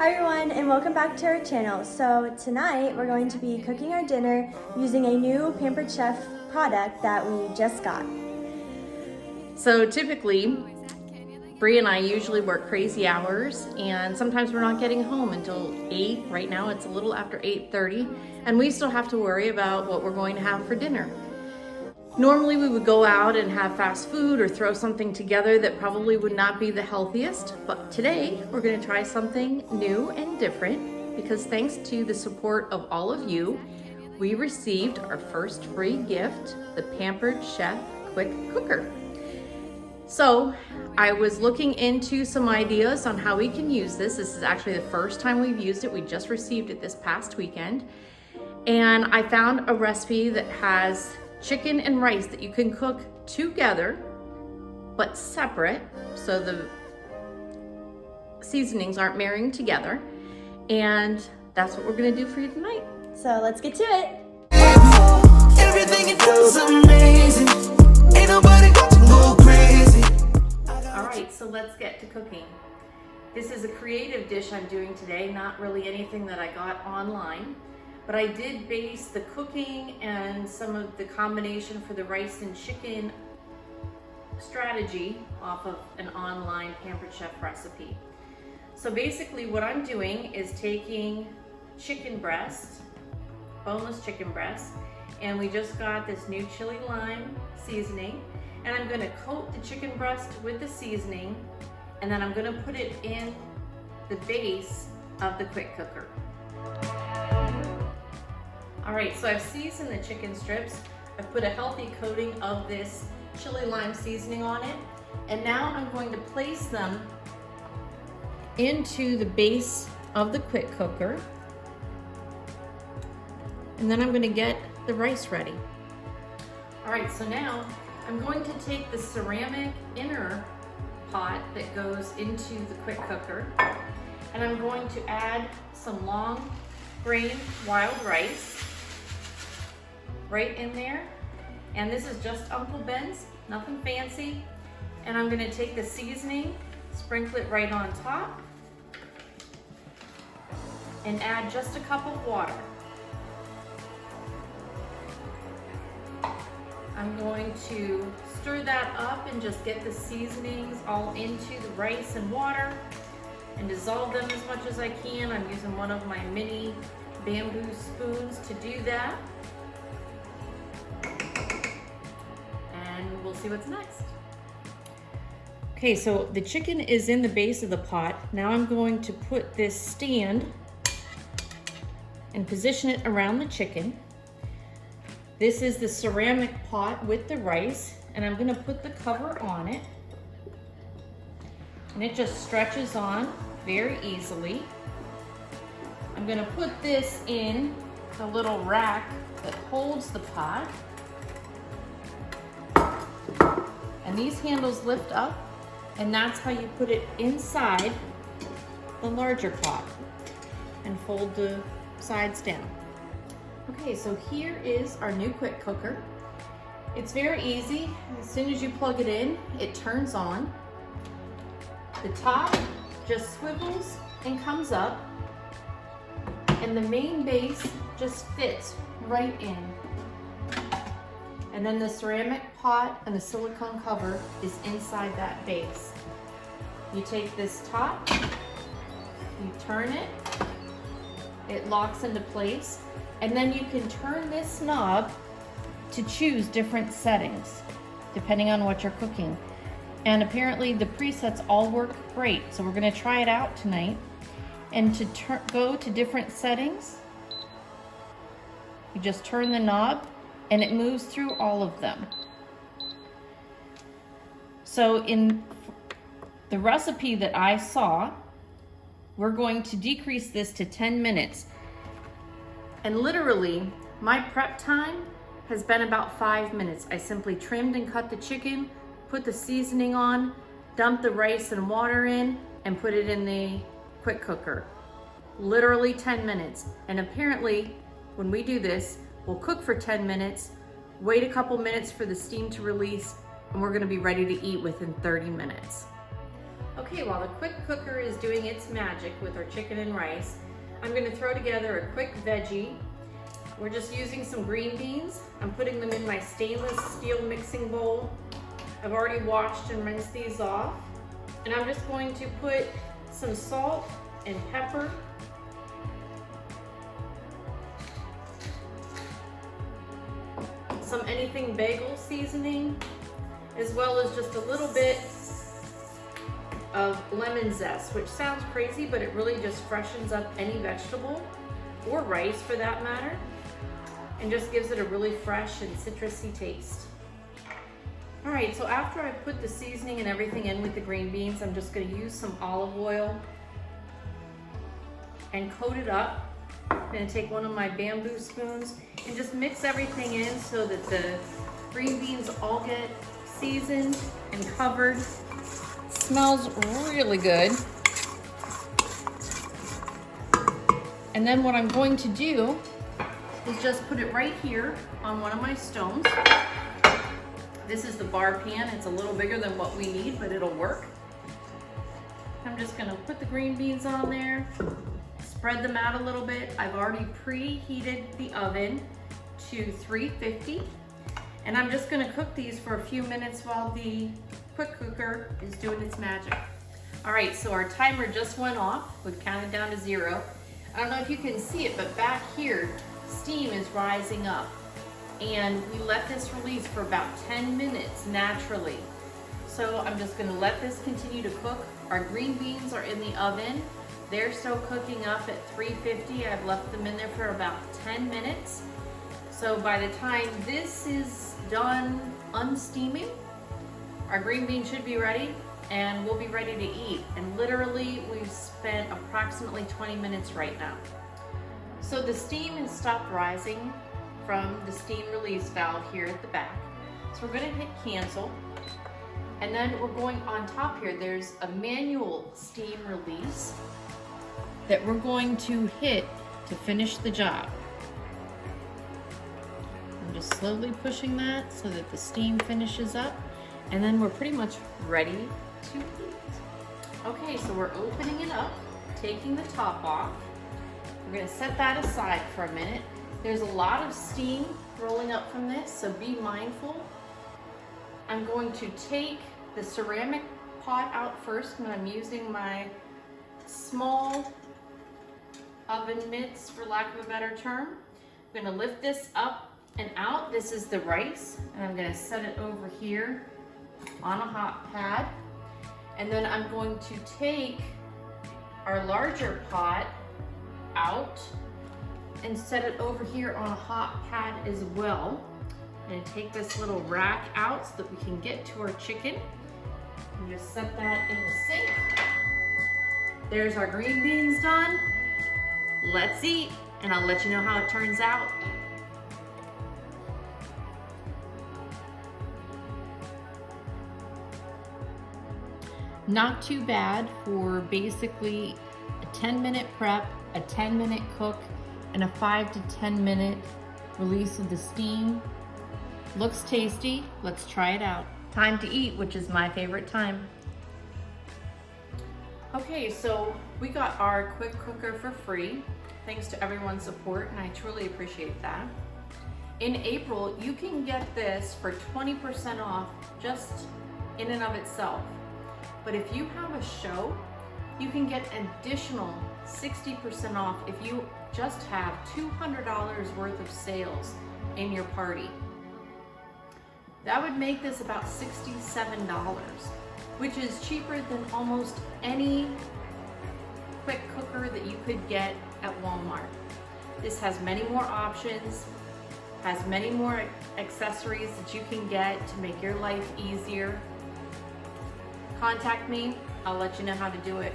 Hi everyone, and welcome back to our channel. So tonight we're going to be cooking our dinner using a new Pampered Chef product that we just got. So typically, Bree and I usually work crazy hours, and sometimes we're not getting home until 8. Right now it's a little after 8:30, and we still have to worry about what we're going to have for dinner. Normally we would go out and have fast food or throw something together that probably would not be the healthiest, but today we're going to try something new and different because thanks to the support of all of you, we received our first free gift, the Pampered Chef Quick Cooker. So I was looking into some ideas on how we can use this. This is actually the first time we've used it. We just received it this past weekend. And I found a recipe that has chicken and rice that you can cook together, but separate, so the seasonings aren't marrying together. And that's what we're gonna do for you tonight. So let's get to it. Everything you do is amazing. Ain't nobody got to go crazy. All right, so let's get to cooking. This is a creative dish I'm doing today, not really anything that I got online. But I did base the cooking and some of the combination for the rice and chicken strategy off of an online Pampered Chef recipe. So basically what I'm doing is taking chicken breast, boneless chicken breast, and we just got this new chili lime seasoning, and I'm gonna coat the chicken breast with the seasoning, and then I'm gonna put it in the base of the quick cooker. All right, so I've seasoned the chicken strips. I've put a healthy coating of this chili lime seasoning on it. And now I'm going to place them into the base of the quick cooker. And then I'm gonna get the rice ready. All right, so now I'm going to take the ceramic inner pot that goes into the quick cooker, and I'm going to add some long grain wild rice right in there. And this is just Uncle Ben's, nothing fancy. And I'm gonna take the seasoning, sprinkle it right on top, and add just a cup of water. I'm going to stir that up and just get the seasonings all into the rice and water and dissolve them as much as I can. I'm using one of my mini bamboo spoons to do that. And we'll see what's next. Okay, so the chicken is in the base of the pot. Now I'm going to put this stand and position it around the chicken. This is the ceramic pot with the rice, and I'm gonna put the cover on it. And it just stretches on very easily. I'm gonna put this in the little rack that holds the pot. And these handles lift up, and that's how you put it inside the larger pot and fold the sides down. Okay, so here is our new quick cooker. It's very easy. As soon as you plug it in, it turns on. The top just swivels and comes up, and the main base just fits right in. And then the ceramic pot and the silicone cover is inside that base. You take this top, you turn it, it locks into place, and then you can turn this knob to choose different settings depending on what you're cooking. And apparently the presets all work great, so we're gonna try it out tonight. And to go to different settings, you just turn the knob and it moves through all of them. So in the recipe that I saw, we're going to decrease this to 10 minutes. And literally, my prep time has been about 5 minutes. I simply trimmed and cut the chicken, put the seasoning on, dumped the rice and water in, and put it in the quick cooker. Literally 10 minutes. And apparently, when we do this, we'll cook for 10 minutes, wait a couple minutes for the steam to release, and we're gonna be ready to eat within 30 minutes. Okay, while the quick cooker is doing its magic with our chicken and rice, I'm gonna throw together a quick veggie. We're just using some green beans. I'm putting them in my stainless steel mixing bowl. I've already washed and rinsed these off. And I'm just going to put some salt and pepper, some anything bagel seasoning, as well as just a little bit of lemon zest, which sounds crazy, but it really just freshens up any vegetable, or rice for that matter, and just gives it a really fresh and citrusy taste. All right, so after I put the seasoning and everything in with the green beans, I'm just gonna use some olive oil and coat it up. I'm gonna take one of my bamboo spoons and just mix everything in so that the green beans all get seasoned and covered. Smells really good. And then what I'm going to do is just put it right here on one of my stones. This is the bar pan. It's a little bigger than what we need, but it'll work. I'm just gonna put the green beans on there, spread them out a little bit. I've already preheated the oven to 350, and I'm just gonna cook these for a few minutes while the quick cooker is doing its magic. All right, so our timer just went off. We've counted down to 0. I don't know if you can see it, but back here, steam is rising up. And we let this release for about 10 minutes naturally. So I'm just gonna let this continue to cook. Our green beans are in the oven. They're still cooking up at 350. I've left them in there for about 10 minutes. So by the time this is done unsteaming, our green beans should be ready and we'll be ready to eat. And literally we've spent approximately 20 minutes right now. So the steam has stopped rising from the steam release valve here at the back. So we're gonna hit cancel. And then we're going on top here, there's a manual steam release that we're going to hit to finish the job. I'm just slowly pushing that so that the steam finishes up, and then we're pretty much ready to eat. Okay, so we're opening it up, taking the top off. We're gonna set that aside for a minute. There's a lot of steam rolling up from this, so be mindful. I'm going to take the ceramic pot out first when I'm using my small oven mitts, for lack of a better term. I'm gonna lift this up and out. This is the rice, and I'm gonna set it over here on a hot pad. And then I'm going to take our larger pot out and set it over here on a hot pad as well. And take this little rack out so that we can get to our chicken. And just set that in the sink. There's our green beans done. Let's eat, and I'll let you know how it turns out. Not too bad for basically a 10-minute prep, a 10-minute cook, and a 5 to 10 minute release of the steam. Looks tasty. Let's try it out. Time to eat, which is my favorite time. Okay, so we got our quick cooker for free, thanks to everyone's support, and I truly appreciate that. In April, you can get this for 20% off just in and of itself. But if you have a show, you can get an additional 60% off if you just have $200 worth of sales in your party. That would make this about $67, which is cheaper than almost any quick cooker that you could get at Walmart. This has many more options, has many more accessories that you can get to make your life easier. Contact me, I'll let you know how to do it.